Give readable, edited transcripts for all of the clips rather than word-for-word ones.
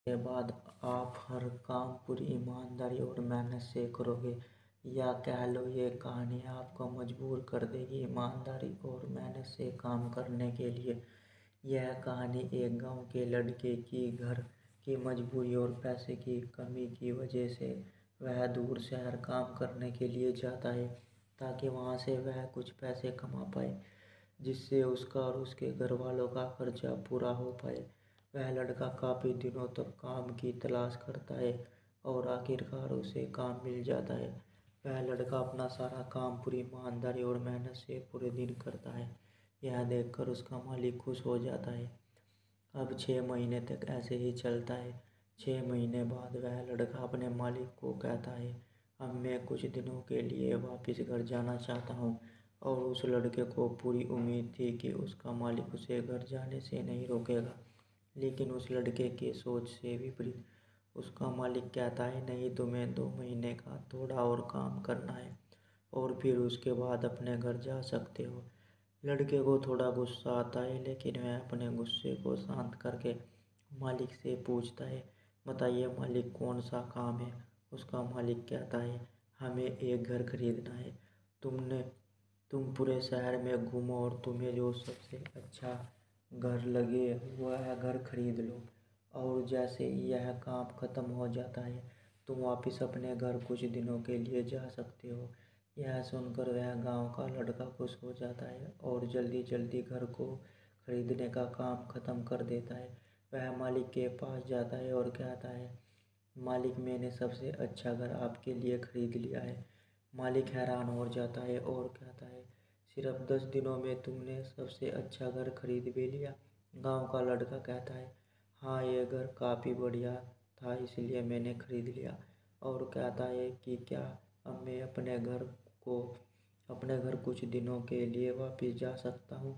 کے بعد آپ ہر کام پوری ایمانداری اور محنت سے کرو گے، یا کہہ لو یہ کہانی آپ کو مجبور کر دے گی ایمانداری اور محنت سے کام کرنے کے لیے۔ یہ کہانی ایک گاؤں کے لڑکے کی گھر کی مجبوری اور پیسے کی کمی کی وجہ سے وہ دور شہر کام کرنے کے لیے جاتا ہے تاکہ وہاں سے وہ کچھ پیسے کما پائے جس سے اس کا اور اس کے گھر والوں کا خرچہ پورا ہو پائے۔ وہ لڑکا کافی دنوں تک کام کی تلاش کرتا ہے اور آخرکار اسے کام مل جاتا ہے۔ وہ لڑکا اپنا سارا کام پوری ایمانداری اور محنت سے پورے دن کرتا ہے۔ یہ دیکھ کر اس کا مالک خوش ہو جاتا ہے۔ اب 6 مہینے تک ایسے ہی چلتا ہے۔ 6 مہینے بعد وہ لڑکا اپنے مالک کو کہتا ہے، اب میں کچھ دنوں کے لیے واپس گھر جانا چاہتا ہوں، اور اس لڑکے کو پوری امید تھی کہ اس کا مالک اسے گھر جانے سے نہیں روکے گا، لیکن اس لڑکے کی سوچ سے وپریت اس کا مالک کہتا ہے، نہیں، تمہیں 2 مہینے کا تھوڑا اور کام کرنا ہے اور پھر اس کے بعد اپنے گھر جا سکتے ہو۔ لڑکے کو تھوڑا غصہ آتا ہے، لیکن وہ اپنے غصے کو شانت کر کے مالک سے پوچھتا ہے، بتائیے مالک، کون سا کام ہے؟ اس کا مالک کہتا ہے، ہمیں ایک گھر خریدنا ہے۔ تم پورے شہر میں گھومو اور تمہیں جو سب سے اچھا گھر لگے وہ گھر خرید لو، اور جیسے ہی یہ کام ختم ہو جاتا ہے تم واپس اپنے گھر کچھ دنوں کے لیے جا سکتے ہو۔ یہ سن کر وہ گاؤں کا لڑکا خوش ہو جاتا ہے اور جلدی جلدی گھر کو خریدنے کا کام ختم کر دیتا ہے۔ وہ مالک کے پاس جاتا ہے اور کہتا ہے، مالک، میں نے سب سے اچھا گھر آپ کے لیے خرید لیا ہے۔ مالک حیران ہو جاتا ہے اور کہتا ہے، صرف 10 دنوں میں تم نے سب سے اچھا گھر خرید بھی لیا؟ گاؤں کا لڑکا کہتا ہے، ہاں، یہ گھر کافی بڑھیا تھا اس لیے میں نے خرید لیا، اور کہتا ہے کہ کیا اب میں اپنے گھر کچھ دنوں کے لیے واپس جا سکتا ہوں؟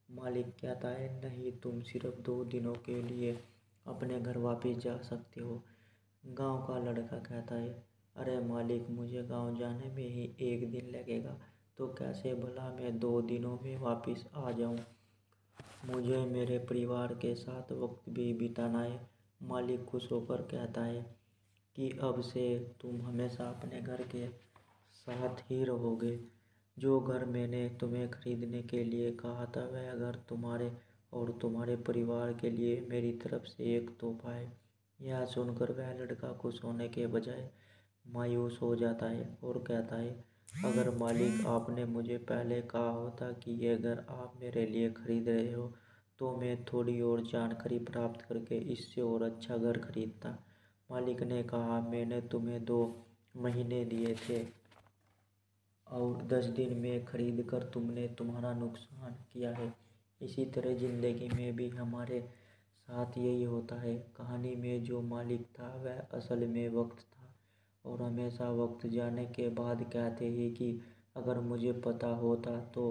مالک کہتا ہے، نہیں، تم صرف 2 دنوں کے لیے اپنے گھر واپس جا سکتے ہو۔ گاؤں کا لڑکا کہتا ہے، ارے مالک، مجھے گاؤں جانے میں ہی 1 دن لگے گا، تو کیسے بھلا میں 2 دنوں میں واپس آ جاؤں؟ مجھے میرے پریوار کے ساتھ وقت بھی بتانا ہے۔ مالک خوش ہو کر کہتا ہے کہ اب سے تم ہمیشہ اپنے گھر کے ساتھ ہی رہو گے۔ جو گھر میں نے تمہیں خریدنے کے لیے کہا تھا وہ گھر تمہارے اور تمہارے پریوار کے لیے میری طرف سے ایک تحفہ ہے۔ یہ سن کر وہ لڑکا خوش ہونے کے بجائے مایوس ہو جاتا ہے اور کہتا ہے، اگر مالک آپ نے مجھے پہلے کہا ہوتا کہ یہ گھر آپ میرے لیے خرید رہے ہو تو میں تھوڑی اور جانکاری پراپت کر کے اس سے اور اچھا گھر خریدتا۔ مالک نے کہا، میں نے تمہیں 2 مہینے دیے تھے اور 10 دن میں خرید کر تم نے تمہارا نقصان کیا ہے۔ اسی طرح زندگی میں بھی ہمارے ساتھ یہی ہوتا ہے۔ کہانی میں جو مالک تھا وہ اصل میں وقت تھا، اور ہمیشہ وقت جانے کے بعد کہتے ہیں کہ اگر مجھے پتہ ہوتا تو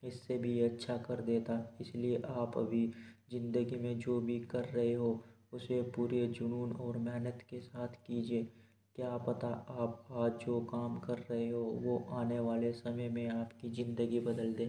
اس سے بھی اچھا کر دیتا۔ اس لیے آپ ابھی زندگی میں جو بھی کر رہے ہو اسے پورے جنون اور محنت کے ساتھ کیجیے۔ کیا پتہ آپ آج جو کام کر رہے ہو وہ آنے والے سمے میں آپ کی زندگی بدل دے۔